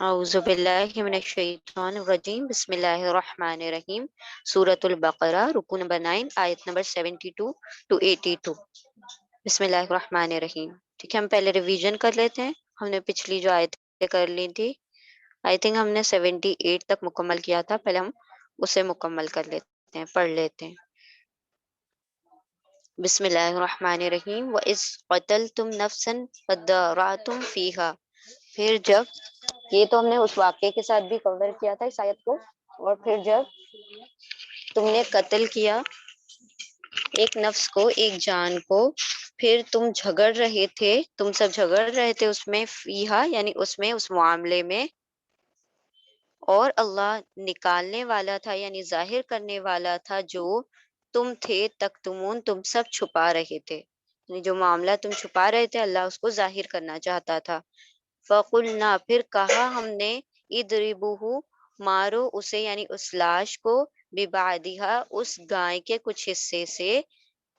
اعوذ باللہ من الشیطان الرجیم، بسم اللہ الرحمن الرحیم۔ سورۃ البقرہ، رکو نمبر 9، آیت نمبر 72 ٹو 82۔ بسم اللہ الرحمن الرحیم۔ ٹھیک ہے، ہم پہلے ریویژن کر لیتے ہیں۔ ہم نے پچھلی جو آیتیں کر لی تھی، آئی تھنک ہم نے 78 تک مکمل کیا تھا، پہلے ہم اسے مکمل کر لیتے ہیں، پڑھ لیتے ہیں۔ بسم اللہ الرحمن الرحیم۔ وَإِذْ قَتَلْتُمْ نَفْسًا فَادَّارَأْتُمْ فِيهَا، پھر جب، یہ تو ہم نے اس واقعے کے ساتھ بھی کور کیا تھا اس آیت کو، اور پھر جب تم نے قتل کیا ایک نفس کو، ایک جان کو، پھر تم جھگڑ رہے تھے، تم سب جھگڑ رہے تھے اس میں، فیہا یعنی اس میں، اس معاملے میں، اور اللہ نکالنے والا تھا یعنی ظاہر کرنے والا تھا جو تم تھے، تکتمون تم سب چھپا رہے تھے، یعنی جو معاملہ تم چھپا رہے تھے اللہ اس کو ظاہر کرنا چاہتا تھا۔ فَقُلْنَا پھر کہا ہم نے، اِضْرِبُوهُ مارو اسے یعنی اس لاش کو، بِبَعْضِهَا اس گائے کے کچھ حصے سے،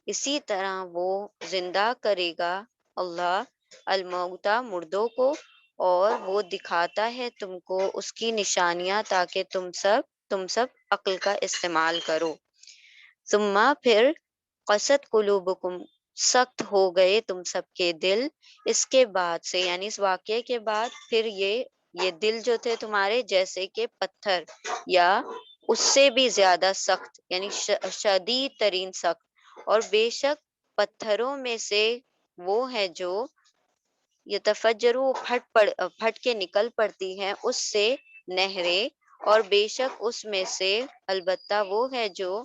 اسی طرح وہ زندہ کرے گا اللہ الموتى مردوں کو، اور وہ دکھاتا ہے تم کو اس کی نشانیاں تاکہ تم سب عقل کا استعمال کرو۔ ثم پھر قست قلوبکم سخت ہو گئے تم سب کے دل، اس کے بعد سے یعنی اس واقعے کے بعد پھر یہ دل جو تھے تمہارے جیسے کہ پتھر، یا اس سے بھی زیادہ سخت یعنی شدید ترین سخت، اور بے شک پتھروں میں سے وہ ہے جو یتفجروا پھٹ کے نکل پڑتی ہیں اس سے نہریں، اور بے شک اس میں سے البتہ وہ ہے جو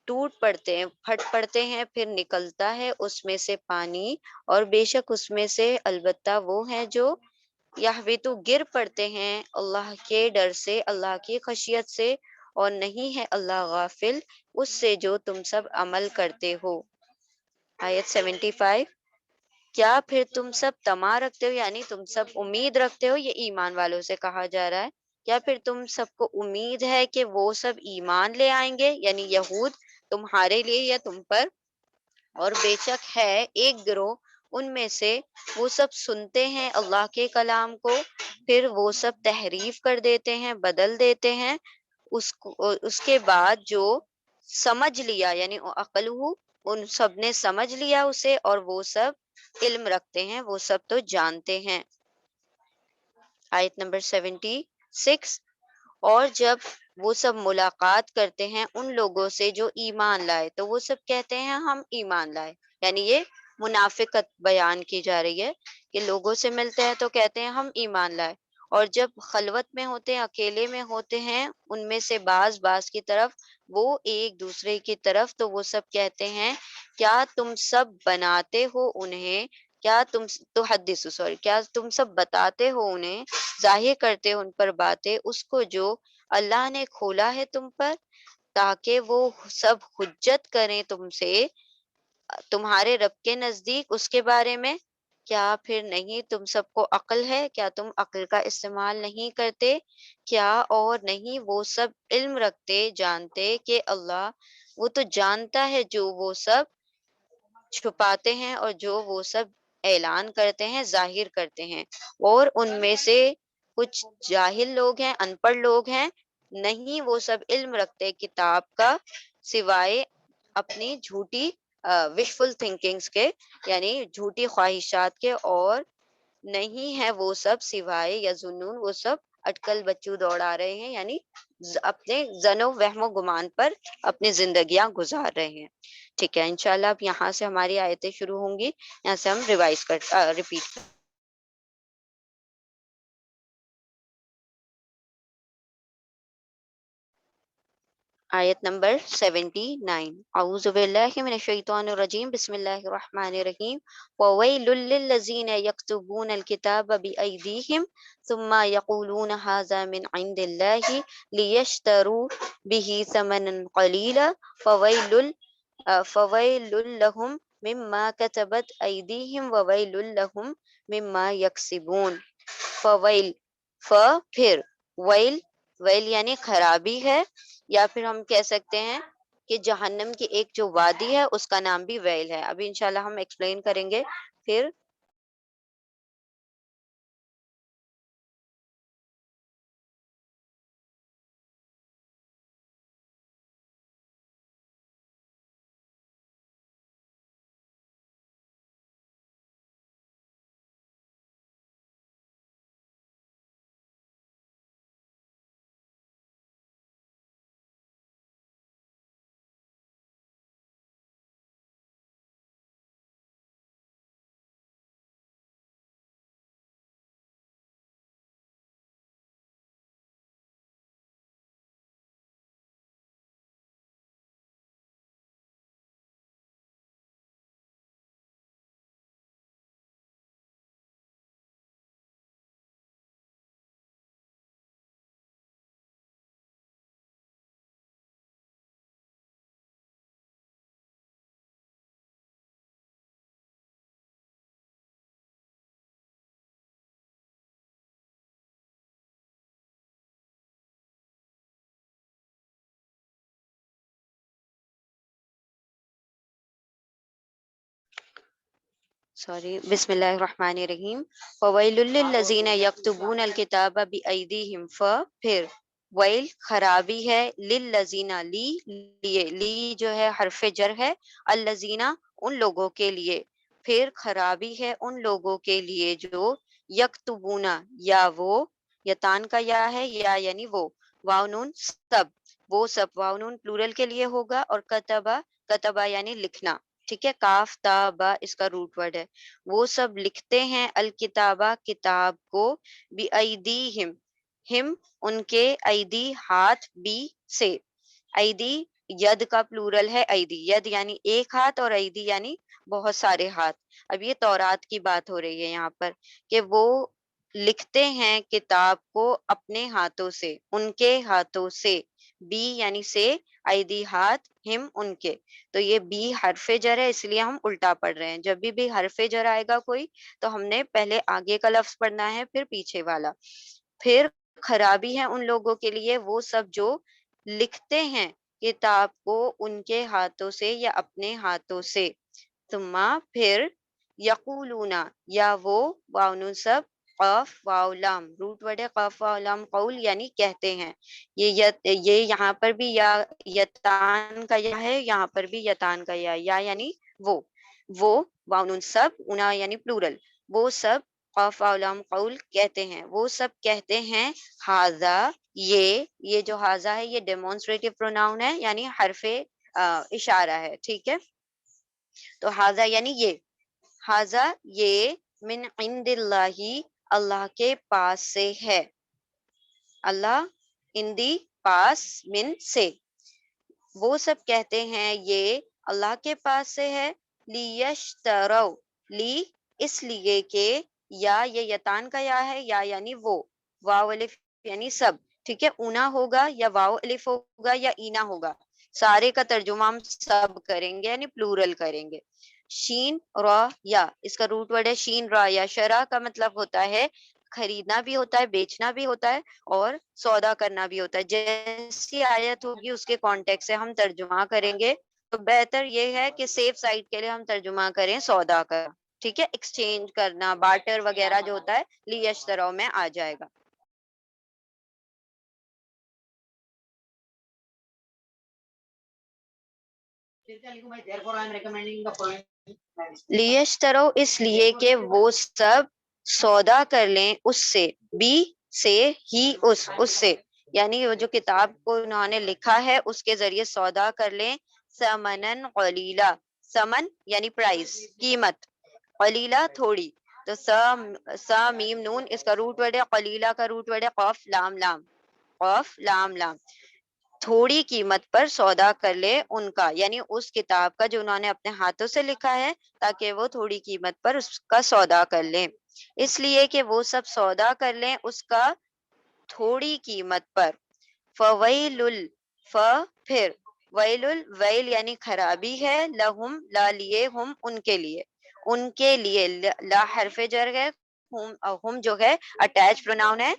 ٹوٹ پڑتے ہیں، پھٹ پڑتے ہیں، پھر نکلتا ہے اس میں سے پانی، اور بے شک اس میں سے البتہ وہ ہے جو یحبطو گر پڑتے ہیں اللہ کے ڈر سے، اللہ کی خشیت سے، اور نہیں ہے اللہ غافل اس سے جو تم سب عمل کرتے ہو۔ آیت 75۔ کیا پھر تم سب طمع رکھتے ہو یعنی تم سب امید رکھتے ہو، یہ ایمان والوں سے کہا جا رہا ہے، کیا پھر تم سب کو امید ہے کہ وہ سب ایمان لے آئیں گے یعنی یہود تمہارے لیے یا تم پر، اور بے شک ہے ایک گروہ ان میں سے وہ سب سنتے ہیں اللہ کے کلام کو، پھر وہ سب تحریف کر دیتے ہیں، بدل دیتے ہیں اس کے بعد جو سمجھ لیا یعنی عقل ہو، ان سب نے سمجھ لیا اسے، اور وہ سب علم رکھتے ہیں، وہ سب تو جانتے ہیں۔ آیت نمبر 76۔ اور جب وہ سب ملاقات کرتے ہیں ان لوگوں سے جو ایمان لائے تو وہ سب کہتے ہیں ہم ایمان لائے، یعنی یہ منافقت بیان کی جا رہی ہے کہ لوگوں سے ملتے ہیں تو کہتے ہیں ہم ایمان لائے، اور جب خلوت میں ہوتے ہیں، اکیلے میں ہوتے ہیں، ان میں سے بعض کی طرف، وہ ایک دوسرے کی طرف، تو وہ سب کہتے ہیں کیا تم سب بناتے ہو انہیں، کیا تم سب بتاتے ہو انہیں، ظاہر کرتے ہو ان پر باتیں، اس کو جو اللہ نے کھولا ہے تم پر، تاکہ وہ سب حجت کریں تم سے تمہارے رب کے نزدیک اس کے بارے میں۔ کیا پھر نہیں تم سب کو عقل ہے، کیا تم عقل کا استعمال نہیں کرتے، کیا اور نہیں وہ سب علم رکھتے، جانتے کہ اللہ وہ تو جانتا ہے جو وہ سب چھپاتے ہیں اور جو وہ سب اعلان کرتے ہیں، ظاہر کرتے ہیں، اور ان میں سے کچھ جاہل لوگ ہیں، ان پڑھ لوگ ہیں، نہیں وہ سب علم رکھتے کتاب کا سوائے اپنی جھوٹی وشفل تھنکنگز کے یعنی جھوٹی خواہشات کے، اور نہیں ہے وہ سب سوائے یا ظنون وہ سب اٹکل بچو دوڑا رہے ہیں یعنی اپنے ظن و وہم و گمان پر اپنی زندگیاں گزار رہے ہیں۔ ٹھیک ہے، انشاءاللہ اب یہاں سے ہماری آیتیں شروع ہوں گی، یہاں سے ہم ریپیٹ آیت نمبر 79۔ اعوذ باللہ من الشیطان الرجیم، بسم اللہ الرحمن الرحیم۔ وَوَيْلٌ لِّلَّذِينَ يَكْتُبُونَ الْكِتَابَ بِأَيْدِيهِمْ ثُمَّ يَقُولُونَ هَٰذَا مِنْ عِندِ اللَّهِ لِيَشْتَرُوا بِهِ ثَمَنًا قَلِيلًا فَوَيْلٌ لَّهُم مِّمَّا كَتَبَتْ أَيْدِيهِمْ وَوَيْلٌ لَّهُم مِّمَّا يَكْسِبُونَ۔ فویل، پھر، ویل، ویل یعنی خرابی ہے، یا پھر ہم کہہ سکتے ہیں کہ جہنم کی ایک جو وادی ہے اس کا نام بھی ویل ہے، ابھی انشاءاللہ ہم ایکسپلین کریں گے۔ پھر سوری، بسم اللہ الرحمن الرحیم. فویل للذین یکتبون الکتاب بایدیہم، پھر ویل خرابی ہے، للذین لی جو ہے حرف جر ہے، الذین ان لوگوں کے لیے، پھر خرابی ہے ان لوگوں کے لیے جو یکتبون، یا وہ، یتان کا یا ہے، یا یعنی وہ، واو نون سب، وہ سب، واو نون پلورل کے لیے ہوگا، اور کتبہ، کتبہ یعنی لکھنا، ٹھیک ہے، کاف تا با اس کا روٹ ورڈ ہے، وہ سب لکھتے ہیں الکتابہ کتاب کو، بِأَيْدِيهِمْ، ہم ان کے، ایدی ہاتھ، بی سے، ایدی ید کا پلورل ہے، ایدی ید یعنی ایک ہاتھ، اور ایدی یعنی بہت سارے ہاتھ. اب یہ تورات کی بات ہو رہی ہے یہاں پر کہ وہ لکھتے ہیں کتاب کو اپنے ہاتھوں سے، ان کے ہاتھوں سے، بی یعنی سے، ایدی ہاتھ، ہم ان کے. تو یہ بی حرف جر ہے، اس لیے ہم الٹا پڑھ رہے ہیں. جب بھی حرف جر آئے گا کوئی تو ہم نے پہلے آگے کا لفظ پڑھنا ہے، پھر پیچھے والا. پھر خرابی ہے ان لوگوں کے لیے وہ سب جو لکھتے ہیں کتاب کو ان کے ہاتھوں سے یا اپنے ہاتھوں سے. ثم پھر، یقولون، یا وہ، واو نون سب، قاف واو لام روٹ ورڈ ہے، قاف واو لام، قول یعنی کہتے ہیں. یہ یہاں پر بھی یا یتان کا یا ہے، یہاں پر بھی یتان کا یا یعنی وہ، واو نون سب، انا یعنی پلورل، وہ سب، قاف واو لام قول کہتے ہیں، وہ سب کہتے ہیں، ہاذا یہ جو ہاذا ہے یہ ڈیمونسٹریٹو پروناؤن ہے، یعنی حرف اشارہ ہے، ٹھیک ہے. تو ہاذا یعنی یہ، ہاذا یہ، من عند اللہ، اللہ کے پاس سے ہے، اللہ اندی پاس، من سے، وہ سب کہتے ہیں یہ اللہ کے پاس سے ہے، لیشترو، لی اس لیے کہ، یا یہ یتان کا یا ہے، یا یعنی وہ، واو الف یعنی سب، ٹھیک ہے، اونا ہوگا یا واو الف ہوگا یا اینا ہوگا، سارے کا ترجمہ ہم سب کریں گے یعنی پلورل کریں گے. شین را یا اس کا روٹ ورڈ ہے شین را یا. شرع کا مطلب ہوتا ہے خریدنا بھی ہوتا ہے، بیچنا بھی ہوتا ہے، اور سودا کرنا بھی ہوتا ہے. جیسی آیت ہوگی اس کے کانٹیکٹ سے ہم ترجمہ کریں گے، تو بہتر یہ ہے کہ سیف سائڈ کے لیے ہم ترجمہ کریں سودا کا، ٹھیک ہے، ایکسچینج کرنا، بارٹر وغیرہ جو ہوتا ہے لیشترو میں آ جائے گا. لیشترو اس لیے کہ وہ سب سودا کر لیں اس سے، بی سے ہی، اس سے یعنی وہ جو کتاب کو انہوں نے لکھا ہے اس کے ذریعے سودا کر لیں، سمنن قلیلا، سمن یعنی پرائز، قیمت، قلیلا تھوڑی. تو سا میم نون اس کا روٹ ورڈ ہے، قلیلا کا روٹ ورڈ ہے قاف لام لام، قاف لام لام، تھوڑی قیمت پر سودا کر لے ان کا، یعنی اس کتاب کا جو انہوں نے اپنے ہاتھوں سے لکھا ہے، تاکہ وہ تھوڑی قیمت پر اس کا سودا کر لیں، اس لیے کہ وہ سب سودا کر لیں اس کا تھوڑی قیمت پر. فویل پھر، ویل ویل یعنی خرابی ہے، لہم لا لیے، ہم ان کے لیے، ان کے لیے، لا حرف جر ہے، ہم جو ہے اٹیچ پروناؤن ہے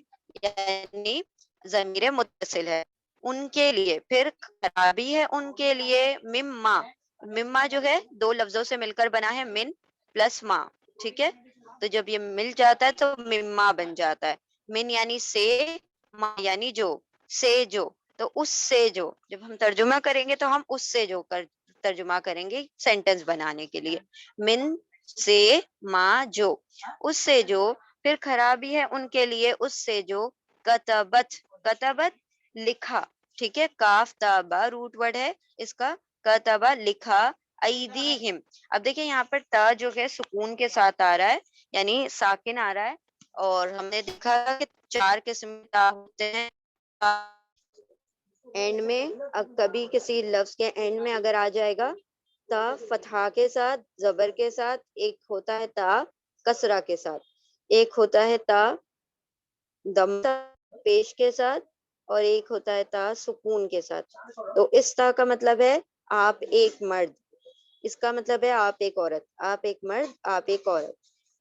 یعنی ضمیر متصل ہے، ان کے لیے، پھر خرابی ہے ان کے لیے، مما، مما جو ہے دو لفظوں سے مل کر بنا ہے، من پلس ما، ٹھیک ہے، تو جب یہ مل جاتا ہے تو مما بن جاتا ہے. من یعنی سے، ما یعنی جو، سے جو، تو اس سے جو، جب ہم ترجمہ کریں گے تو ہم اس سے جو ترجمہ کریں گے سینٹنس بنانے کے لیے، من سے، ما جو، اس سے جو، پھر خرابی ہے ان کے لیے اس سے جو، کتبت لکھا، ٹھیک ہے، کاف تابا روٹ ورڈ ہے اس کا، کتبا لکھا، ایدیہم. اب دیکھیں یہاں پر تا جو ہے سکون کے ساتھ آ رہا ہے، یعنی ساکن آ رہا ہے، اور ہم نے دیکھا کہ 4 قسم تا ہوتے ہیں. اینڈ میں کبھی کسی لفظ کے اینڈ میں اگر آ جائے گا تا فتحہ کے ساتھ، زبر کے ساتھ، ایک ہوتا ہے تا کسرہ کے ساتھ، ایک ہوتا ہے تا دم پیش کے ساتھ، اور ایک ہوتا ہے تا سکون کے ساتھ. تو اس تا کا مطلب ہے آپ ایک مرد، اس کا مطلب ہے آپ ایک عورت، آپ ایک مرد، آپ ایک عورت.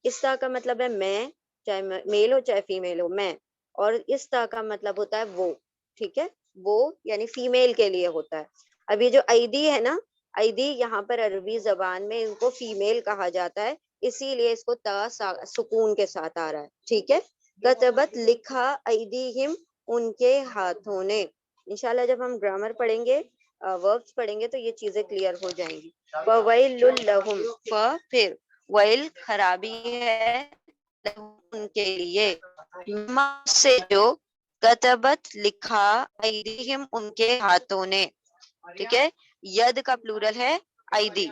اس تا کا مطلب ہے میں، چاہے میل ہو چاہے فیمیل ہو، میں. اور اس تا کا مطلب ہوتا ہے وہ، ٹھیک ہے، وہ یعنی فیمیل کے لیے ہوتا ہے. اب یہ جو ایدی ہے نا، ایدی یہاں پر عربی زبان میں ان کو فیمیل کہا جاتا ہے، اسی لیے اس کو تا سکون کے ساتھ آ رہا ہے. ٹھیک ہے. کتبت لکھا ایدیہم ان کے ہاتھوں نے. انشاءاللہ جب ہم گرامر پڑھیں گے وربس پڑھیں گے تو یہ چیزیں کلیئر ہو جائیں گی. فَوَيْلٌ لَهُمْ پھر ویل خرابی ہے ان کے لیے مما سے جو کتبت لکھا ایدیہم ان کے ہاتھوں نے. ٹھیک ہے. ید کا پلورل ہے ایدی.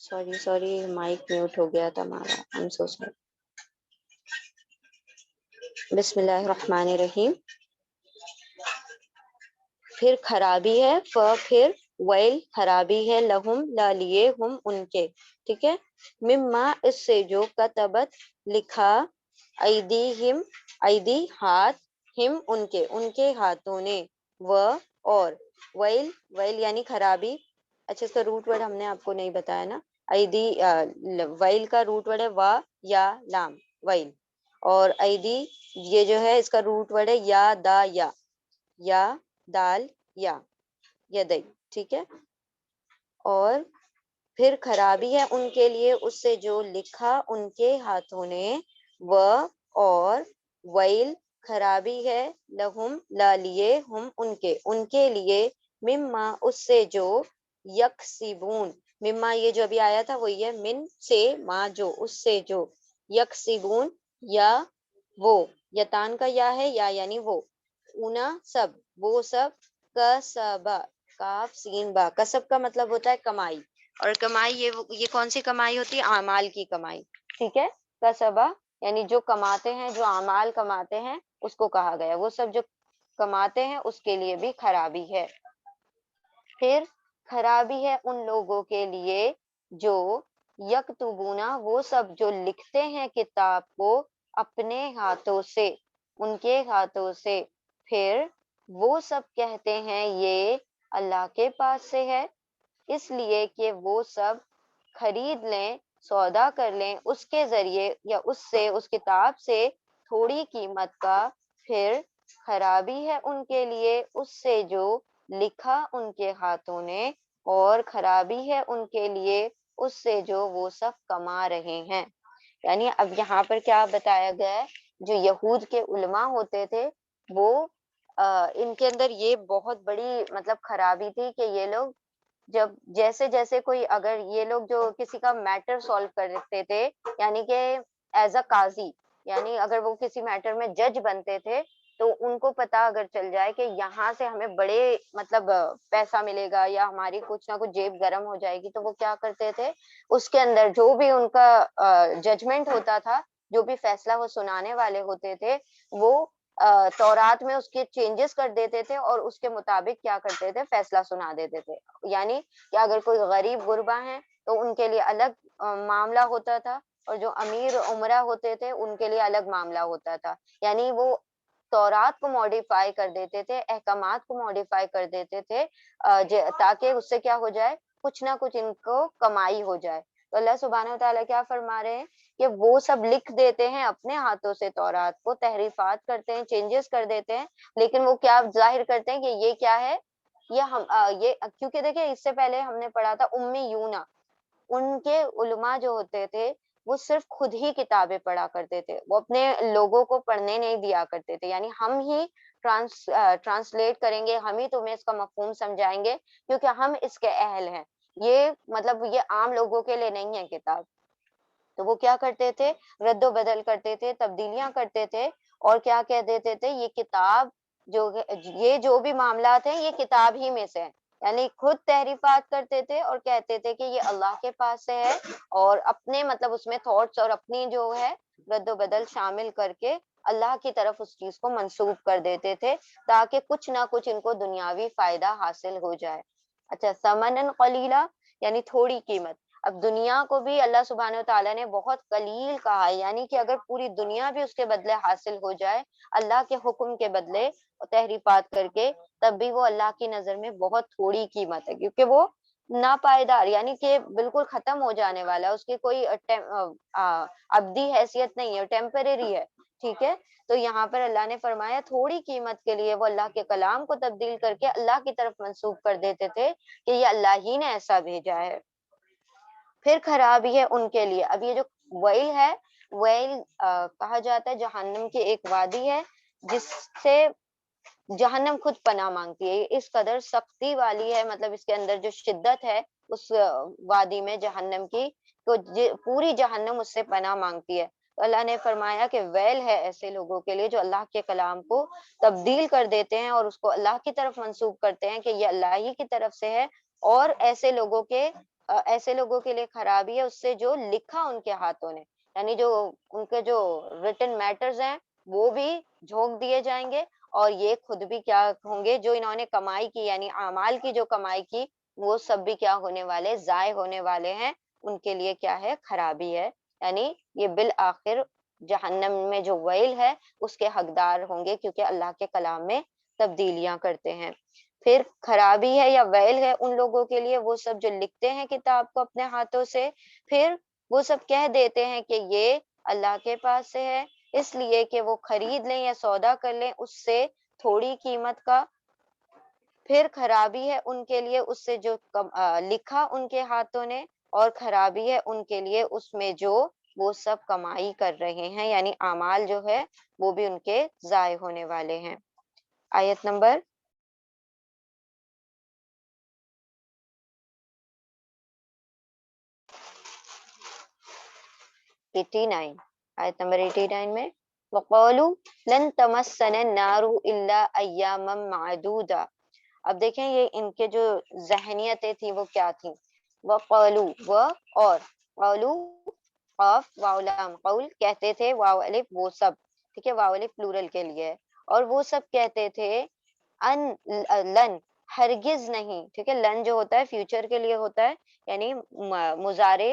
سوری مائک میوٹ ہو گیا تھا ہمارا. I'm so sorry. بسم اللہ الرحمن الرحیم. پھر خرابی ہے پھر ویل خرابی ہے لہم لیے ہم ان کے. ٹھیک ہے. مما اس سے جو کتبت لکھا ایدیہم ایدی ہاتھ ہم ان کے ہاتھوں نے اور ویل یعنی خرابی. اچھا اس کا روٹ ورڈ ہم نے آپ کو نہیں بتایا نا. ایدی ویل کا روٹ ورڈ ہے وا یا لام ویل. اور ایدی یہ جو ہے اس کا روٹ ورڈ ہے یا دا یا دال یا یدئی. ٹھیک ہے. اور پھر خرابی ہے ان کے لیے اس سے جو لکھا ان کے ہاتھوں نے اور ویل خرابی ہے لہم لیے ہم ان کے لیے مما اس سے جو یکسبون. مما یہ جو ابھی آیا تھا وہی ہے من سے ما جو اس سے جو یکسبون یا وہ یتان کا یا ہے یا یعنی وہ اونا سب وہ سب کسبا کاف سین با. کسب کا مطلب ہوتا ہے کمائی. اور کمائی یہ کون سی کمائی ہوتی ہے؟ اعمال کی کمائی. ٹھیک ہے. کسبا یعنی جو کماتے ہیں جو اعمال کماتے ہیں اس کو کہا گیا. وہ سب جو کماتے ہیں اس کے لیے بھی خرابی ہے. پھر خرابی ہے ان لوگوں کے لیے جو یکتبونا وہ سب جو لکھتے ہیں کتاب کو اپنے ہاتھوں سے ان کے ہاتھوں سے. پھر وہ سب کہتے ہیں یہ اللہ کے پاس سے ہے اس لیے کہ وہ سب خرید لیں سودا کر لیں اس کے ذریعے یا اس سے اس کتاب سے تھوڑی قیمت کا. پھر خرابی ہے ان کے لیے اس سے جو لکھا ان کے ہاتھوں نے اور خرابی ہے ان کے لیے اس سے جو وہ سب کما رہے ہیں. یعنی اب یہاں پر کیا بتایا گیا ہے جو یہود کے علماء ہوتے تھے وہ ان کے اندر یہ بہت بڑی مطلب خرابی تھی کہ یہ لوگ جب جیسے جیسے کوئی اگر یہ لوگ جو کسی کا میٹر سالو کرتے تھے یعنی کہ ایز اے قاضی یعنی اگر وہ کسی میٹر میں جج بنتے تھے تو ان کو پتا اگر چل جائے کہ یہاں سے ہمیں بڑے مطلب پیسہ ملے گا یا ہماری کچھ نہ کچھ جیب گرم ہو جائے گی تو وہ کیا کرتے تھے اس کے اندر جو بھی ان کا ججمنٹ ہوتا تھا جو بھی فیصلہ وہ سنانے والے ہوتے تھے وہ تورات میں اس کے چینجز کر دیتے تھے اور اس کے مطابق کیا کرتے تھے فیصلہ سنا دیتے تھے. یعنی کہ اگر کوئی غریب غربا ہیں تو ان کے لیے الگ معاملہ ہوتا تھا اور جو امیر عمرہ ہوتے تھے ان کے لیے الگ معاملہ ہوتا تھا. یعنی وہ تورات کو ماڈیفائی کر دیتے تھے احکامات کو ماڈیفائی کر دیتے تھے تاکہ اس سے کیا ہو جائے کچھ نہ کچھ ان کو کمائی ہو جائے. تو اللہ سبحانہ و تعالیٰ کیا فرما رہے ہیں کہ وہ سب لکھ دیتے ہیں اپنے ہاتھوں سے تورات کو تحریفات کرتے ہیں چینجز کر دیتے ہیں لیکن وہ کیا ظاہر کرتے ہیں کہ یہ کیا ہے یہ کیونکہ دیکھیں اس سے پہلے ہم نے پڑھا تھا امیون ان کے علماء جو ہوتے تھے وہ صرف خود ہی کتابیں پڑھا کرتے تھے وہ اپنے لوگوں کو پڑھنے نہیں دیا کرتے تھے. یعنی ہم ہی ٹرانسلیٹ کریں گے ہم ہی تمہیں اس کا مفہوم سمجھائیں گے کیونکہ ہم اس کے اہل ہیں. یہ مطلب یہ عام لوگوں کے لیے نہیں ہے کتاب. تو وہ کیا کرتے تھے رد و بدل کرتے تھے تبدیلیاں کرتے تھے اور کیا کہہ دیتے تھے یہ کتاب جو یہ جو بھی معاملات ہیں یہ کتاب ہی میں سے ہیں یعنی خود تحریفات کرتے تھے اور کہتے تھے کہ یہ اللہ کے پاس سے ہے، اور اپنے مطلب اس میں تھاٹس اور اپنی جو ہے رد و بدل شامل کر کے اللہ کی طرف اس چیز کو منسوب کر دیتے تھے، تاکہ کچھ نہ کچھ ان کو دنیاوی فائدہ حاصل ہو جائے۔ اچھا، سمنن قلیلا یعنی تھوڑی قیمت۔ اب دنیا کو بھی اللہ سبحانہ و تعالیٰ نے بہت قلیل کہا ہے، یعنی کہ اگر پوری دنیا بھی اس کے بدلے حاصل ہو جائے اللہ کے حکم کے بدلے تحریفات کر کے، تب بھی وہ اللہ کی نظر میں بہت تھوڑی قیمت ہے، کیونکہ وہ ناپائیدار یعنی کہ بالکل ختم ہو جانے والا ہے، اس کی کوئی ابدی حیثیت نہیں ہے، ٹیمپریری ہے، ٹھیک ہے۔ تو یہاں پر اللہ نے فرمایا تھوڑی قیمت کے لیے وہ اللہ کے کلام کو تبدیل کر کے اللہ کی طرف منسوب کر دیتے تھے کہ یہ اللہ ہی نے ایسا بھیجا ہے۔ پھر خرابی ہے ان کے لیے۔ اب یہ جو ویل ہے، ویل کہا جاتا ہے جہنم کی ایک وادی ہے جس سے جہنم خود پناہ مانگتی ہے، اس قدر سختی والی ہے، مطلب اس کے اندر جو شدت ہے اس وادی میں جہنم کی، تو پوری جہنم اس سے پناہ مانگتی ہے۔ تو اللہ نے فرمایا کہ ویل ہے ایسے لوگوں کے لیے جو اللہ کے کلام کو تبدیل کر دیتے ہیں اور اس کو اللہ کی طرف منسوب کرتے ہیں کہ یہ اللہ ہی کی طرف سے ہے، اور ایسے لوگوں کے لیے خرابی ہے اس سے جو لکھا ان کے ہاتھوں نے، یعنی جو ان کے جو ریٹن میٹرز ہیں وہ بھی جھونک دیے جائیں گے، اور یہ خود بھی کیا ہوں گے، جو انہوں نے کمائی کی یعنی اعمال کی جو کمائی کی وہ سب بھی کیا ہونے والے، ضائع ہونے والے ہیں۔ ان کے لیے کیا ہے، خرابی ہے، یعنی یہ بالآخر جہنم میں جو ویل ہے اس کے حقدار ہوں گے، کیونکہ اللہ کے کلام میں تبدیلیاں کرتے ہیں۔ پھر خرابی ہے یا ویل ہے ان لوگوں کے لیے وہ سب جو لکھتے ہیں کتاب کو اپنے ہاتھوں سے، پھر وہ سب کہہ دیتے ہیں کہ یہ اللہ کے پاس سے ہے، اس لیے کہ وہ خرید لیں یا سودا کر لیں اس سے تھوڑی قیمت کا۔ پھر خرابی ہے ان کے لیے اس سے جو لکھا ان کے ہاتھوں نے، اور خرابی ہے ان کے لیے اس میں جو وہ سب کمائی کر رہے ہیں، یعنی اعمال جو ہے وہ بھی ان کے ضائع ہونے والے ہیں۔ آیت نمبر 89، آیت نمبر 89 میں وَقَالُوا لَن تَمَسَّنَا النَّارُ إِلَّا أَيَّامًا مَّعْدُودَةً۔ اب دیکھیں یہ ان کے جو ذہنیتیں تھیں وہ کیا تھیں، وَقَالُوا اور قالو قاف واو لام قول کہتے تھے، واو الف وہ سب، ٹھیک ہے، واو الف پلورل کے لیے ہے، اور وہ سب کہتے تھے ان لن ہرگز نہیں، ٹھیک ہے، لن جو ہوتا ہے فیوچر کے لیے ہوتا ہے، یعنی مضارع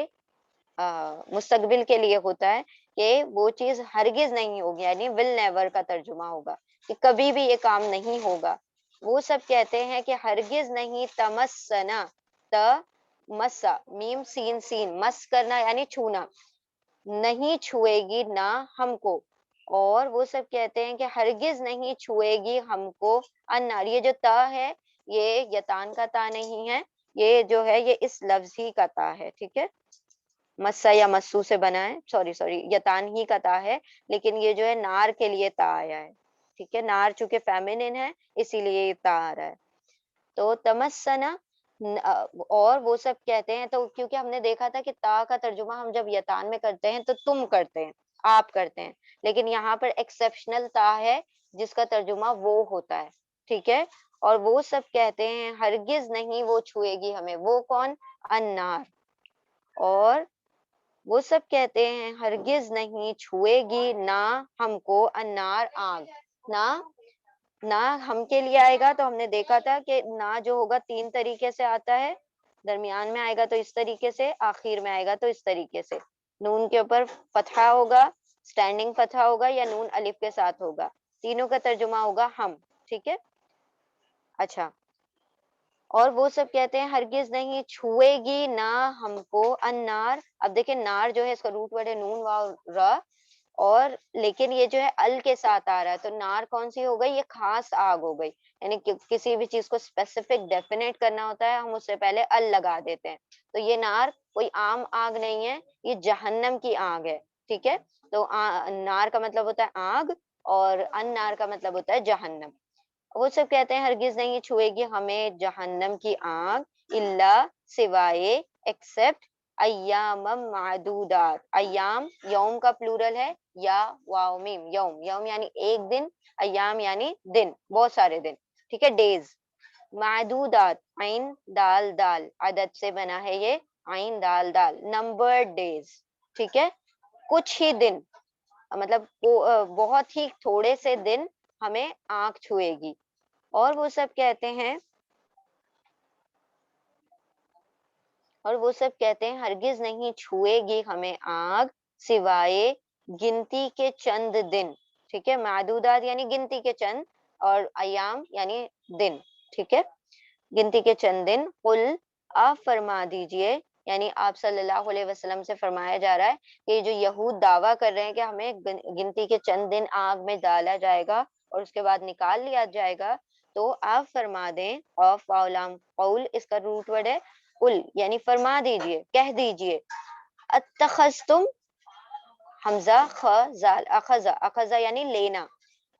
مستقبل کے لیے ہوتا ہے کہ وہ چیز ہرگز نہیں ہوگی، یعنی ول نیور کا ترجمہ ہوگا کہ کبھی بھی یہ کام نہیں ہوگا۔ وہ سب کہتے ہیں کہ ہرگز نہیں، تمسنا، مسا میم سین سین، مس کرنا یعنی چھونا، نہیں چھوئے گی نہ ہم کو، اور وہ سب کہتے ہیں کہ ہرگز نہیں چھوئے گی ہم کو انار، یہ جو تا ہے یہ یتان کا تا نہیں ہے، یہ جو ہے یہ اس لفظ ہی کا تا ہے، ٹھیک ہے، مسا یا مسو سے بنا ہے، سوری یتان ہی کا تا ہے، لیکن یہ جو ہے نار کے لیے تا آیا ہے، ٹھیک ہے، نار چونکہ فیمینن ہے اسی لیے یہ تا آ رہا ہے۔ تو تمسنا، اور وہ سب کہتے ہیں، تو کیونکہ ہم نے دیکھا تھا کہ تا کا ترجمہ ہم جب یتان میں کرتے ہیں تو تم کرتے ہیں، آپ کرتے ہیں، لیکن یہاں پر ایکسیپشنل تا ہے جس کا ترجمہ وہ ہوتا ہے، ٹھیک ہے، اور وہ سب کہتے ہیں ہرگز نہیں وہ چھوئے گی ہمیں، وہ کون، النار، اور وہ سب کہتے ہیں ہرگز نہیں چھوئے گی نہ ہم کو النار، آگ، نہ نہ ہم کے لیے آئے گا، تو ہم نے دیکھا تھا کہ نہ جو ہوگا تین طریقے سے آتا ہے، درمیان میں آئے گا تو اس طریقے سے، آخر میں آئے گا تو اس طریقے سے، نون کے اوپر فتحہ ہوگا، سٹینڈنگ فتحہ ہوگا، یا نون الف کے ساتھ ہوگا، تینوں کا ترجمہ ہوگا ہم، ٹھیک ہے۔ اچھا، اور وہ سب کہتے ہیں ہرگز نہیں چھوئے گی نہ ہم کو النار، اب دیکھیں نار جو ہے اس کا روٹ ورڈ ہے نون واو را، اور لیکن یہ جو ہے ال کے ساتھ آ رہا ہے، تو نار کون سی ہو گئی، یہ خاص آگ ہو گئی، یعنی کسی بھی چیز کو اسپیسیفک ڈیفینیٹ کرنا ہوتا ہے ہم اس سے پہلے ال لگا دیتے ہیں، تو یہ نار کوئی عام آگ نہیں ہے، یہ جہنم کی آگ ہے، ٹھیک ہے، تو نار کا مطلب ہوتا ہے آگ، اور النار کا مطلب ہوتا ہے جہنم۔ وہ سب کہتے ہیں ہرگز نہیں چھوئے گی ہمیں جہنم کی آگ، الا سوائے، ایکسپٹ ایام معدودات، ایام یوم کا پلورل ہے، یا واو میم یوم، یوم یعنی ایک دن، ایام یعنی دن، بہت سارے دن، ٹھیک ہے، ڈیز، معدودات عین دال دال عدد سے بنا ہے یہ عین دال دال نمبر ڈیز ٹھیک ہے کچھ ہی دن مطلب بہت ہی تھوڑے سے دن ہمیں آنکھ چھوئے گی اور وہ سب کہتے ہیں ہرگز نہیں چھوئے گی ہمیں آنکھ سوائے گنتی کے چند دن ٹھیک ہے معدودات یعنی گنتی کے چند اور ایام یعنی دن ٹھیک ہے گنتی کے چند دن قل آپ فرما دیجئے یعنی آپ صلی اللہ علیہ وسلم سے فرمایا جا رہا ہے کہ جو یہود دعویٰ کر رہے ہیں کہ ہمیں گنتی کے چند دن آگ میں ڈالا جائے گا اور اس کے بعد نکال لیا جائے گا تو آپ فرما دیں اوف اولام قول اس کا روٹ ورڈ ہے قل یعنی فرما دیجئے کہہ دیجئے اتخذتم حمزہ خ زال اخذا اخذا یعنی لینا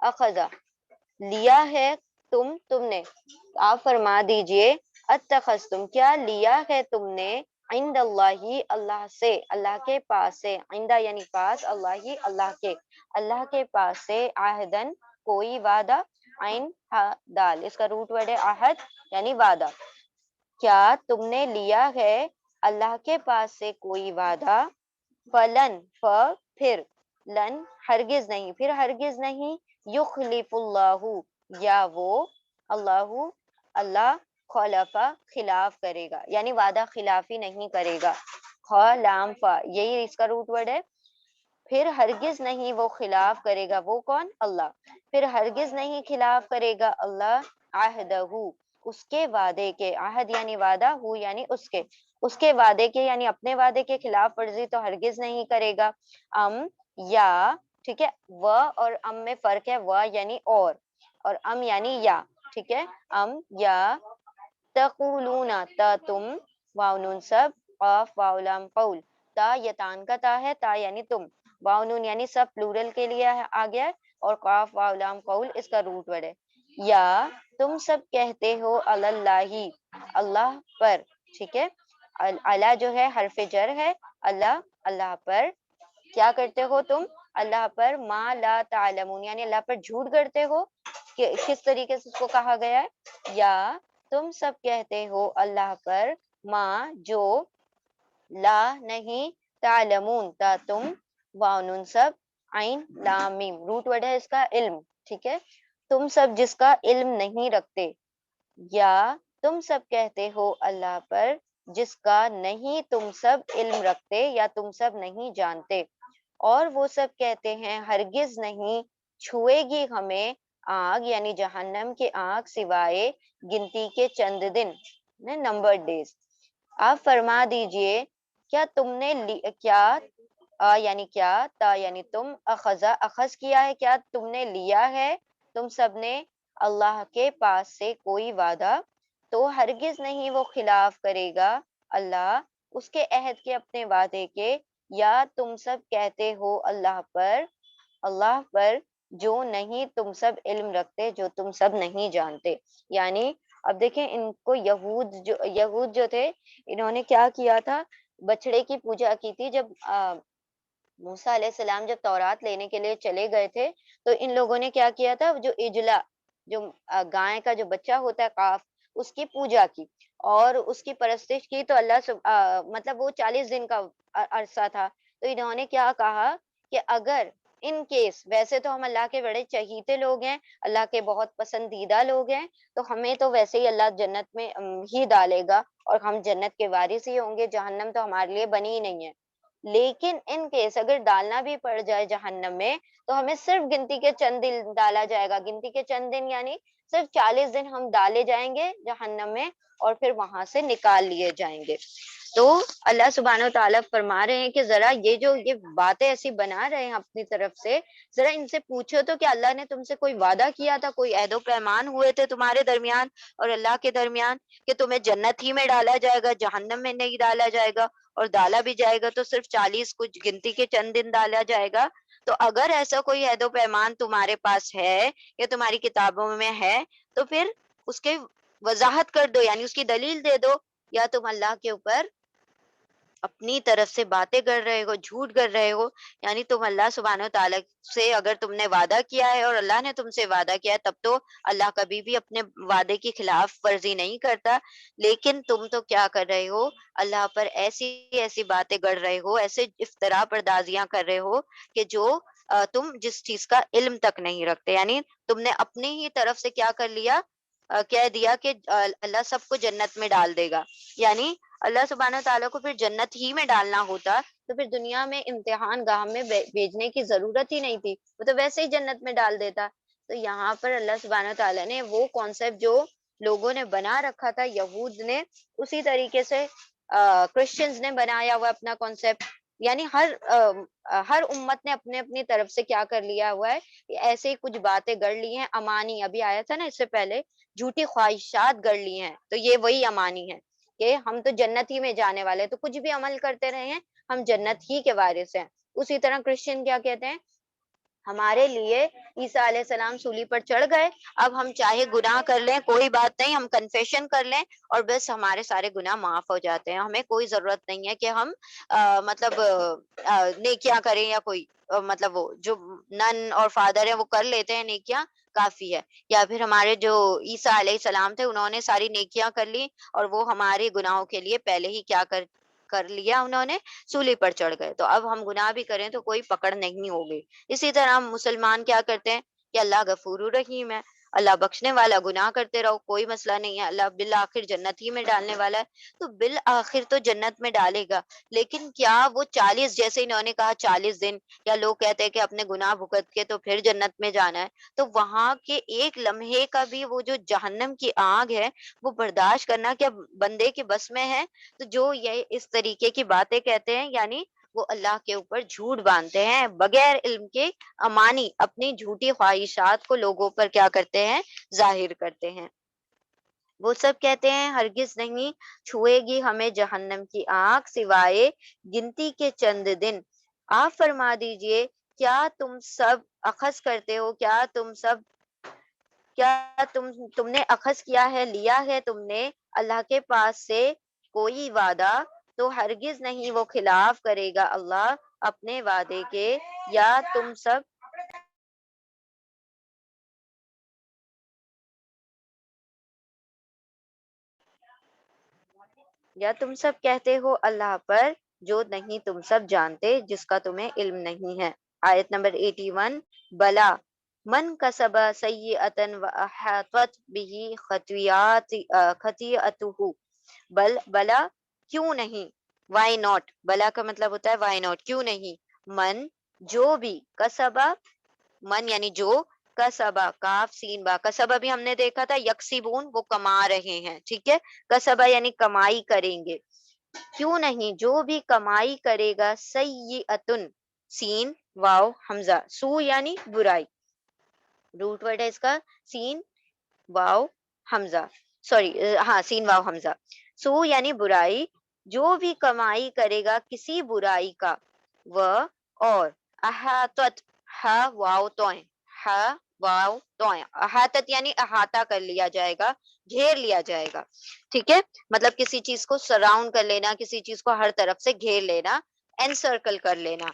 اخذا لیا ہے تم نے آپ فرما دیجئے اتخذتم کیا لیا ہے تم نے عند اللہ اللہ سے اللہ کے پاس سے عندہ یعنی پاس اللہ کے پاس سے عہدن کوئی وعدہ عین دال اس کا روٹ ورڈ ہے عہد یعنی وعدہ کیا تم نے لیا ہے اللہ کے پاس سے کوئی وعدہ فلن پھر لن ہرگز نہیں یخلف اللہ یا وہ اللہ خلفا خلاف کرے گا یعنی وعدہ خلافی نہیں کرے گا خلام فا یہی اس کا روٹ ورڈ ہے پھر ہرگز نہیں وہ خلاف کرے گا وہ کون اللہ پھر ہرگز نہیں خلاف کرے گا اللہ عہدہ اس کے وعدے کے عہد یعنی وعدہ ہو یعنی اس کے وعدے کے یعنی اپنے وعدے کے خلاف ورزی تو ہرگز نہیں کرے گا یا ٹھیک ہے وہ اور میں فرق ہے وہ یعنی اور یعنی یا ٹھیک ہے یا تقولون تا تم واؤن سب قاف واؤلام قول تا یتان کا تا ہے تا یعنی تم واؤن یعنی سب پلورل کے لیے آ گیا ہے اور قاف واؤلام قول اس کا روٹ ورڈ ہے یا تم سب کہتے ہو اللہ پر ٹھیک ہے اللہ جو ہے حرف جر ہے اللہ پر کیا کرتے ہو تم اللہ پر ما لا تعلمون یعنی اللہ پر جھوٹ کرتے ہو کہ کس طریقے سے اس کو کہا گیا ہے یا تم سب کہتے ہو اللہ پر ما جو لا نہیں تعلمون تا تم واؤن سب عین لام میم روٹ ورڈ ہے اس کا علم ٹھیک ہے تم سب جس کا علم نہیں رکھتے یا تم سب کہتے ہو اللہ پر جس کا نہیں تم سب علم رکھتے یا تم سب نہیں جانتے اور وہ سب کہتے ہیں ہرگز نہیں چھوئے گی ہمیں آگ یعنی جہنم کی آگ سوائے گنتی کے چند دن نمبر ڈیز آپ فرما دیجئے کیا تم نے کیا یعنی کیا تا یعنی تم اخذ کیا ہے کیا تم نے لیا ہے تم سب نے اللہ کے پاس سے کوئی وعدہ تو ہرگز نہیں وہ خلاف کرے گا اللہ اس کے عہد کے اپنے وعدے کے یا تم سب کہتے ہو اللہ پر جو نہیں تم سب علم رکھتے جو تم سب نہیں جانتے یعنی اب دیکھیں ان کو یہود جو تھے انہوں نے کیا کیا تھا بچڑے کی پوجا کی تھی جب موسیٰ علیہ السلام جب تورات لینے کے لیے چلے گئے تھے تو ان لوگوں نے کیا کیا تھا جو اجلا جو گائے کا جو بچہ ہوتا ہے قاف اس کی پوجا کی اور اس کی پرستش کی تو مطلب وہ 40 دن کا عرصہ تھا تو انہوں نے کیا کہا کہ اگر ان کیس ویسے تو ہم اللہ کے بڑے چہیتے لوگ ہیں اللہ کے بہت پسندیدہ لوگ ہیں تو ہمیں تو ویسے ہی اللہ جنت میں ہی ڈالے گا اور ہم جنت کے وارث ہی ہوں گے جہنم تو ہمارے لیے بنی ہی نہیں ہے لیکن ان کیس اگر ڈالنا بھی پڑ جائے جہنم میں تو ہمیں صرف گنتی کے چند دن ڈالا جائے گا گنتی کے چند دن یعنی صرف 40 دن ہم ڈالے جائیں گے جہنم میں اور پھر وہاں سے نکال لیے جائیں گے تو اللہ سبحانہ و تعالیٰ فرما رہے ہیں کہ ذرا یہ باتیں ایسی بنا رہے ہیں اپنی طرف سے ذرا ان سے پوچھو تو کہ اللہ نے تم سے کوئی وعدہ کیا تھا کوئی عہد و پیمان ہوئے تھے تمہارے درمیان اور اللہ کے درمیان کہ تمہیں جنت ہی میں ڈالا جائے گا جہنم میں نہیں ڈالا جائے گا اور ڈالا بھی جائے گا تو صرف 40 کچھ گنتی کے چند دن ڈالا جائے گا تو اگر ایسا کوئی عہد و پیمان تمہارے پاس ہے یا تمہاری کتابوں میں ہے تو پھر اس کے وضاحت کر دو یعنی اس کی دلیل دے دو یا تم اللہ کے اوپر اپنی طرف سے باتیں کر رہے ہو، جھوٹ کر رہے ہو، یعنی تم اللہ سبحانہ وتعالیٰ سے اگر تم نے وعدہ کیا ہے اور اللہ نے تم سے وعدہ کیا ہے، تب تو اللہ کبھی بھی اپنے وعدے کی خلاف ورزی نہیں کرتا، لیکن تم تو کیا کر رہے ہو، اللہ پر ایسی ایسی باتیں گڑ رہے ہو، ایسے افطرا پردازیاں کر رہے ہو کہ جو تم جس چیز کا علم تک نہیں رکھتے، یعنی تم نے اپنی ہی طرف سے کیا کر لیا، کہہ دیا کہ اللہ سب کو جنت میں ڈال دے گا، یعنی اللہ سبحانہ تعالیٰ کو پھر جنت ہی میں ڈالنا ہوتا تو پھر دنیا میں امتحان گاہ میں بھیجنے کی ضرورت ہی نہیں تھی، وہ تو ویسے ہی جنت میں ڈال دیتا۔ تو یہاں پر اللہ سبحانہ تعالیٰ نے وہ کانسیپٹ جو لوگوں نے بنا رکھا تھا، یہود نے، اسی طریقے سے کرسچنز نے بنایا ہوا اپنا کانسیپٹ، یعنی ہر امت نے اپنے اپنی طرف سے کیا کر لیا ہوا ہے، ایسے ہی کچھ باتیں گڑ لی ہیں، امانی ابھی آیا تھا نا اس سے پہلے، جھوٹی خواہشات گڑ لی ہیں، تو یہ وہی امانی ہے کہ ہم تو جنت ہی میں جانے والے ہیں، تو کچھ بھی عمل کرتے رہے ہیں، ہم جنت ہی کے وارث ہیں۔ اسی طرح کرسچن کیا کہتے ہیں، ہمارے لیے عیسیٰ علیہ السلام سولی پر چڑھ گئے، اب ہم چاہے گناہ کر لیں کوئی بات نہیں، ہم کنفیشن کر لیں اور بس ہمارے سارے گناہ معاف ہو جاتے ہیں، ہمیں کوئی ضرورت نہیں ہے کہ ہم مطلب نیکیاں کریں، یا کوئی مطلب وہ جو نن اور فادر ہیں وہ کر لیتے ہیں نیکیاں، کافی ہے۔ یا پھر ہمارے جو عیسیٰ علیہ السلام تھے، انہوں نے ساری نیکیاں کر لی اور وہ ہمارے گناہوں کے لیے پہلے ہی کیا کر لیا، انہوں نے سولی پر چڑھ گئے، تو اب ہم گناہ بھی کریں تو کوئی پکڑ نہیں ہوگی۔ اسی طرح ہم مسلمان کیا کرتے ہیں کہ اللہ غفور الرحیم ہے، اللہ بخشنے والا، گناہ کرتے رہو کوئی مسئلہ نہیں ہے، اللہ بالآخر جنت ہی میں ڈالنے والا ہے، تو بالآخر تو جنت میں ڈالے گا، لیکن کیا وہ 40، جیسے انہوں نے کہا 40 دن، یا لوگ کہتے ہیں کہ اپنے گناہ بھگت کے تو پھر جنت میں جانا ہے، تو وہاں کے ایک لمحے کا بھی وہ جو جہنم کی آگ ہے وہ برداشت کرنا کیا بندے کے بس میں ہے؟ تو جو یہ اس طریقے کی باتیں کہتے ہیں، یعنی وہ اللہ کے اوپر جھوٹ باندھتے ہیں بغیر علم کے، امانی اپنی جھوٹی خواہشات کو لوگوں پر کیا کرتے ہیں، ظاہر کرتے ہیں۔ وہ سب کہتے ہیں ہرگز نہیں چھوئے گی ہمیں جہنم کی آگ سوائے گنتی کے چند دن۔ آپ فرما دیجئے کیا تم سب اخذ کرتے ہو، کیا تم نے اخذ کیا ہے، لیا ہے تم نے اللہ کے پاس سے کوئی وعدہ، تو ہرگز نہیں وہ خلاف کرے گا اللہ اپنے وعدے کے، یا تم سب کہتے ہو اللہ پر جو نہیں تم سب جانتے، جس کا تمہیں علم نہیں ہے۔ آیت نمبر 81، بلا من کسب سیئۃ واحاطت بہ خطیئتہ، بلا کیوں نہیں، وائی ناٹ، بلا کا مطلب ہوتا ہے وائی ناٹ، کیوں نہیں، من جو بھی، کسبا من یعنی جو، کسبا کاف سین با، کسبا بھی ہم نے دیکھا تھا یکسبون، وہ کما رہے ہیں، ٹھیک ہے، کسبا یعنی کمائی کریں گے، کیوں نہیں جو بھی کمائی کرے گا، سیئتن سین واو حمزہ، سو یعنی برائی، روٹ ورڈ ہے اس کا سین واو حمزہ، سوری ہاں سین واو حمزہ، سو یعنی برائی، جو بھی کمائی کرے گا کسی برائی کا، وہ اور احاطت، ہا واو توئیں، ہا واو توئیں، احاطت یعنی احاطہ کر لیا جائے گا، گھیر لیا جائے گا، ٹھیک ہے، مطلب کسی چیز کو سراؤنڈ کر لینا، کسی چیز کو ہر طرف سے گھیر لینا، انسرکل کر لینا،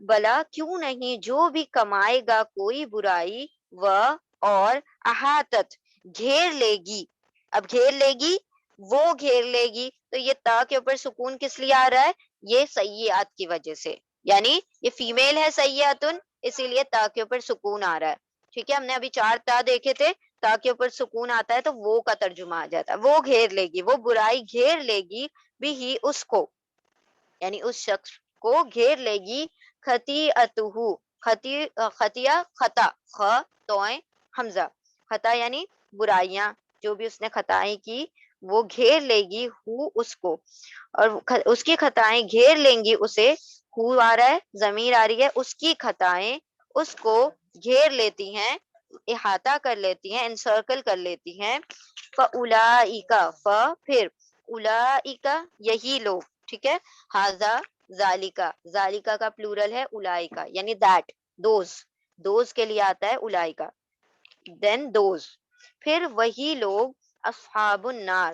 بلا کیوں نہیں جو بھی کمائے گا کوئی برائی، وہ اور احاطت گھیر لے گی، اب گھیر لے گی، وہ گھیر لے گی، تو یہ تا کے اوپر سکون کس لیے آ رہا ہے، یہ سیئات کی وجہ سے، یعنی یہ فیمیل ہے سیئاتن، اسی لیے تا کے اوپر سکون آ رہا ہے، ٹھیک ہے، ہم نے ابھی 4 تا دیکھے تھے، تا کے اوپر سکون آتا ہے تو وہ کا ترجمہ آ جاتا ہے، وہ گھیر لے گی، وہ برائی گھیر لے گی، بھی ہی اس کو، یعنی اس شخص کو گھیر لے گی، خطیئتہ، خطیہ خطا، خ توئیں حمزہ، خطا یعنی برائیاں، جو بھی اس نے خطائیں کی وہ گھیر لے گی ہو اس کو، اور اس کی خطائیں گھیر لیں گی اسے، ہو آ رہا ہے، ضمیر آ رہی ہے، اس کی خطائیں اس کو گھیر لیتی ہیں، احاطہ کر لیتی ہیں، انسرکل کر لیتی ہیں، فاولئک، پھر اولئک یہی لوگ، ٹھیک ہے، ہاذا ذالکا، ذالکا کا پلورل ہے اولئک، یعنی دیٹ، دوز کے لیے آتا ہے اولئک، دین دوز، پھر وہی لوگ، اصحاب النار،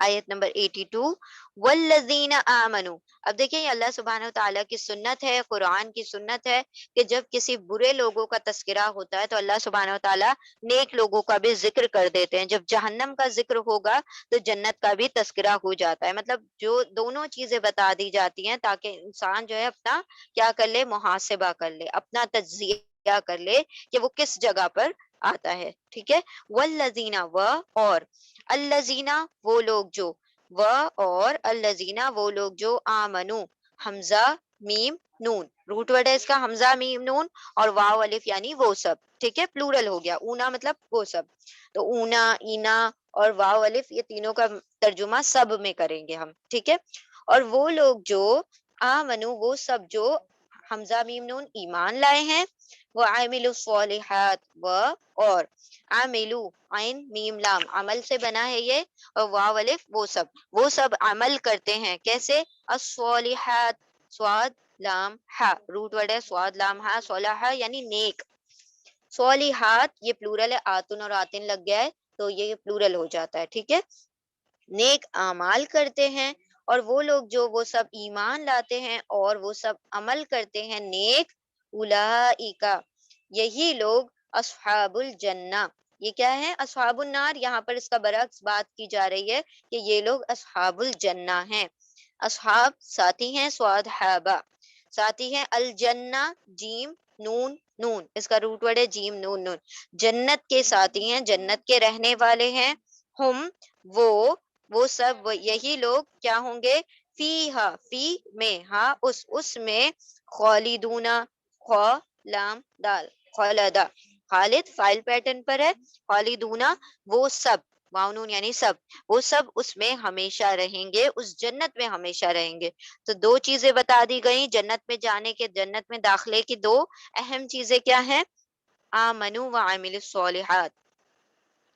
آیت نمبر 82، والذین آمنوا. اب دیکھیں یہ اللہ سبحانہ تعالیٰ کی سنت ہے، قرآن کی سنت ہے کہ جب کسی برے لوگوں کا تذکرہ ہوتا ہے تو اللہ سبحانہ تعالیٰ نیک لوگوں کا بھی ذکر کر دیتے ہیں. جب جہنم کا ذکر ہوگا تو جنت کا بھی تذکرہ ہو جاتا ہے. مطلب جو دونوں چیزیں بتا دی جاتی ہیں تاکہ انسان جو ہے اپنا کیا کر لے، محاسبہ کر لے، اپنا تجزیہ کر لے کہ وہ کس جگہ پر آتا ہے. ٹھیک ہے. والذین و اور الذین وہ لوگ جو، و اور الذین وہ لوگ جو آمنو حمزہ میم نون، روٹ ورڈ ہے اس کا حمزہ میم نون اور واو الف یعنی وہ سب. ٹھیک ہے. پلورل ہو گیا، اونا مطلب وہ سب. تو اونا، اینا اور واو الف یہ تینوں کا ترجمہ سب میں کریں گے ہم. ٹھیک ہے. اور وہ لوگ جو آمنو وہ سب جو حمزہ میم نون ایمان لائے ہیں، وہ عامل الصالحات و اور عاملو عین میم لام عمل سے بنا ہے یہ، اور واو الف وہ سب عمل کرتے ہیں. کیسے؟ الصالحات، سواد لام ہا روٹ ورڈ ہے، سواد لام ہا صالحہ یعنی نیک. صالحات یہ پلورل ہے، آتن اور آتن لگ گیا ہے تو یہ پلورل ہو جاتا ہے. ٹھیک ہے. نیک اعمال کرتے ہیں، اور وہ لوگ جو وہ سب ایمان لاتے ہیں اور وہ سب عمل کرتے ہیں نیک، اولئک یہی لوگ، اصحاب الجنہ یہ کیا ہے؟ اصحاب النار. یہاں پر اس کا برعکس بات کی جا رہی ہے کہ یہ لوگ اصحاب الجنہ ہیں. اصحاب ساتھی ہیں، سواد حابہ ساتھی ہیں، الجنہ جیم نون نون اس کا روٹ ورڈ ہے جیم نون نون، جنت کے ساتھی ہیں، جنت کے رہنے والے ہیں. ہم وہ سب یہی لوگ کیا ہوں گے؟ فیہا فی میں، ہاں اس میں، خالدون خا لام دال خالدہ خالد فائل پیٹرن پر ہے، خالدون وہ سب واؤ یعنی سب، وہ سب اس میں ہمیشہ رہیں گے، اس جنت میں ہمیشہ رہیں گے. تو دو چیزیں بتا دی گئیں جنت میں جانے کے، جنت میں داخلے کی دو اہم چیزیں کیا ہیں؟ آمنو و عامل الصالحات،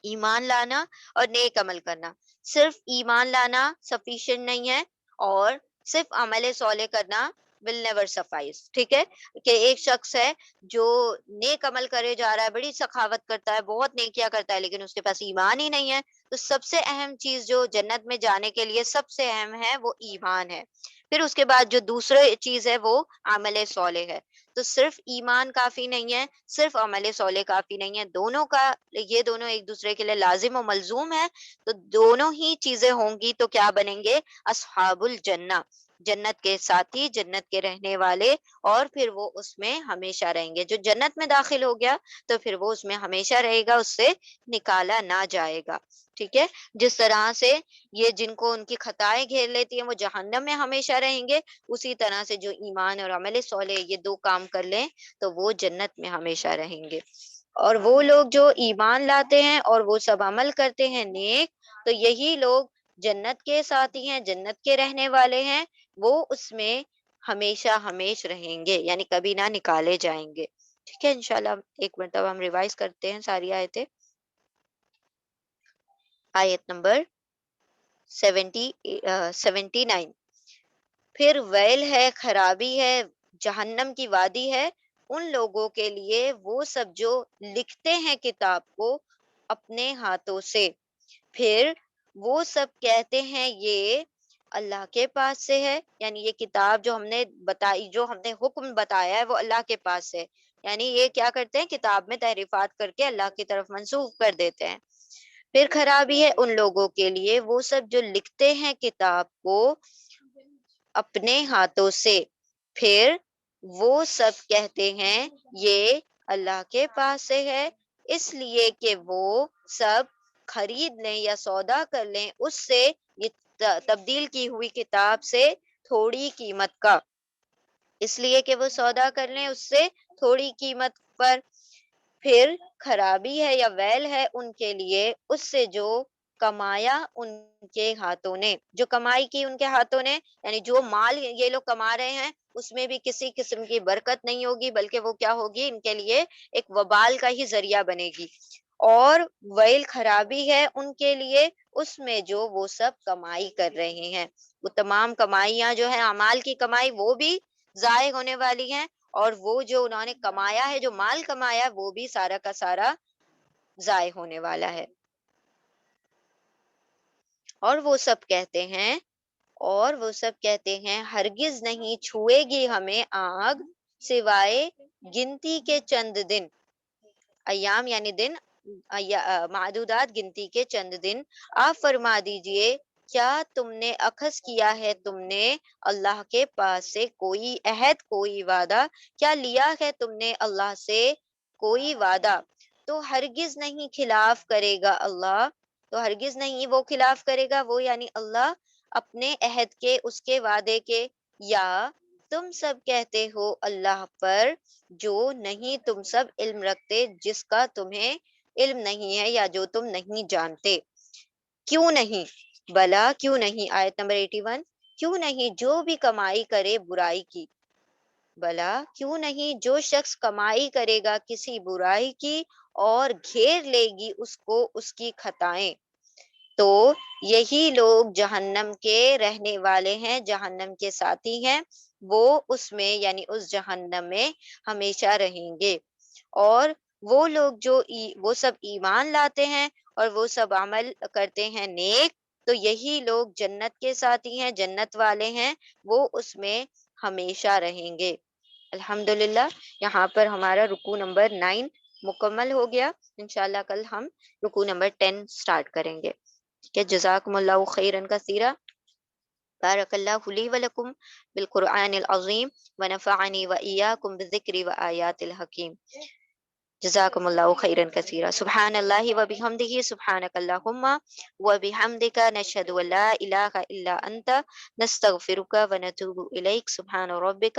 ایمان لانا اور نیک عمل کرنا. صرف ایمان لانا سفیشینٹ نہیں ہے، اور صرف عمل صالح کرنا will never suffice. ٹھیک ہے. کہ ایک شخص ہے جو نیک عمل کرے جا رہا ہے، بڑی سخاوت کرتا ہے، بہت نیکیاں کرتا ہے، لیکن اس کے پاس ایمان ہی نہیں ہے. تو سب سے اہم چیز جو جنت میں جانے کے لیے سب سے اہم ہے وہ ایمان ہے. پھر اس کے بعد جو دوسری چیز ہے وہ عمل صالح ہے. تو صرف ایمان کافی نہیں ہے، صرف عمل صالح کافی نہیں ہے، دونوں کا یہ دونوں ایک دوسرے کے لیے لازم و ملزوم ہے. تو دونوں ہی چیزیں ہوں گی تو کیا بنیں گے؟ اصحاب الجنہ، جنت کے ساتھی، جنت کے رہنے والے، اور پھر وہ اس میں ہمیشہ رہیں گے. جو جنت میں داخل ہو گیا تو پھر وہ اس میں ہمیشہ رہے گا، اس سے نکالا نہ جائے گا. ٹھیک ہے. جس طرح سے یہ جن کو ان کی خطائیں گھیر لیتی ہیں وہ جہنم میں ہمیشہ رہیں گے، اسی طرح سے جو ایمان اور عمل صالح یہ دو کام کر لیں تو وہ جنت میں ہمیشہ رہیں گے. اور وہ لوگ جو ایمان لاتے ہیں اور وہ سب عمل کرتے ہیں نیک، تو یہی لوگ جنت کے ساتھی ہیں، جنت کے رہنے والے ہیں، وہ اس میں ہمیشہ ہمیش رہیں گے، یعنی کبھی نہ نکالے جائیں گے. ٹھیک ہے. انشاءاللہ ایک مرتبہ ہم ریوائز کرتے ہیں ساری آیتیں. آیت نمبر 79، پھر ویل ہے، خرابی ہے، جہنم کی وادی ہے ان لوگوں کے لیے وہ سب جو لکھتے ہیں کتاب کو اپنے ہاتھوں سے، پھر وہ سب کہتے ہیں یہ اللہ کے پاس سے ہے. یعنی یہ کتاب جو ہم نے بتائی، جو ہم نے حکم بتایا ہے وہ اللہ کے پاس سے، یعنی یہ کیا کرتے ہیں؟ کتاب میں تحریفات کر کے اللہ کی طرف منسوخ کر دیتے ہیں. پھر خرابی ہے ان لوگوں کے لیے وہ سب جو لکھتے ہیں کتاب کو اپنے ہاتھوں سے، پھر وہ سب کہتے ہیں یہ اللہ کے پاس سے ہے، اس لیے کہ وہ سب خرید لیں یا سودا کر لیں اس سے، یہ تبدیل کی ہوئی کتاب سے تھوڑی قیمت کا، اس لیے کہ وہ سودا کر لیں اس سے تھوڑی قیمت پر. پھر خرابی ہے یا ویل ہے ان کے لیے اس سے جو کمایا ان کے ہاتھوں نے، جو کمائی کی ان کے ہاتھوں نے، یعنی جو مال یہ لوگ کما رہے ہیں اس میں بھی کسی قسم کی برکت نہیں ہوگی، بلکہ وہ کیا ہوگی؟ ان کے لیے ایک وبال کا ہی ذریعہ بنے گی. اور ویل خرابی ہے ان کے لیے اس میں جو وہ سب کمائی کر رہے ہیں، وہ تمام کمائیاں جو ہیں اعمال کی کمائی وہ بھی ضائع ہونے والی ہیں، اور وہ جو انہوں نے کمایا ہے، جو مال کمایا وہ بھی سارا کا سارا ضائع ہونے والا ہے. اور وہ سب کہتے ہیں ہرگز نہیں چھوئے گی ہمیں آگ سوائے گنتی کے چند دن، ایام یعنی دن، معدودات گنتی کے چند دن۔ آپ فرما دیجئے کیا تم نے اخذ کیا ہے تم نے اللہ کے پاس سے کوئی عہد، کوئی وعدہ، کیا لیا ہے تم نے اللہ سے کوئی وعدہ؟ تو ہرگز نہیں خلاف کرے گا اللہ، تو ہرگز نہیں وہ خلاف کرے گا، وہ یعنی اللہ اپنے عہد کے، اس کے وعدے کے، یا تم سب کہتے ہو اللہ پر جو نہیں تم سب علم رکھتے، جس کا تمہیں علم نہیں ہے یا جو تم نہیں جانتے۔ کیوں نہیں، بلا کیوں نہیں، آیت نمبر 81، کیوں نہیں جو بھی کمائی کرے برائی کی، بلا کیوں نہیں جو شخص کمائی کرے گا کسی برائی کی اور گھیر لے گی اس کو اس کی خطائیں، تو یہی لوگ جہنم کے رہنے والے ہیں، جہنم کے ساتھی ہیں، وہ اس میں یعنی اس جہنم میں ہمیشہ رہیں گے۔ اور وہ لوگ جو وہ سب ایمان لاتے ہیں اور وہ سب عمل کرتے ہیں نیک، تو یہی لوگ جنت کے ساتھی ہیں، جنت والے ہیں، وہ اس میں ہمیشہ رہیں گے۔ الحمدللہ، یہاں پر ہمارا رکوع نمبر 9 مکمل ہو گیا۔ انشاءاللہ کل ہم رکوع نمبر 10 سٹارٹ کریں گے۔ کہ جزاکم اللہ خیرا کثیرا، بارک اللہ لی ولکم بالقرآن العظیم ونفعنی وإیاکم بالذکر وآیات الحکیم۔ جزاکم اللہ خیرا کثیرا، سبحان اللہ وبحمدہ، سبحانک اللہم وبحمدک، نشہد ان لا الہ الا انت، نستغفرک ونتوب الیک، سبحان ربک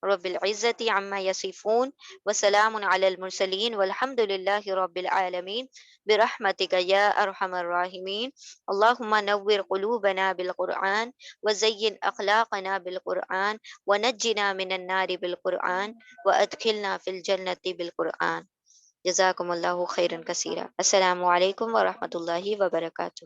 رب العزة عما یصفون، وسلام علی المرسلین، والحمد للہ رب العالمین، برحمتک یا ارحم الراحمین۔ اللہم نور قلوبنا بالقرآن، وزین اخلاقنا بالقرآن، ونجنا من النار بالقرآن، وادخلنا فی الجنة بالقرآن۔ جزاکم اللہ خیرا کثیرا۔ السلام علیکم ورحمۃ اللہ وبرکاتہ۔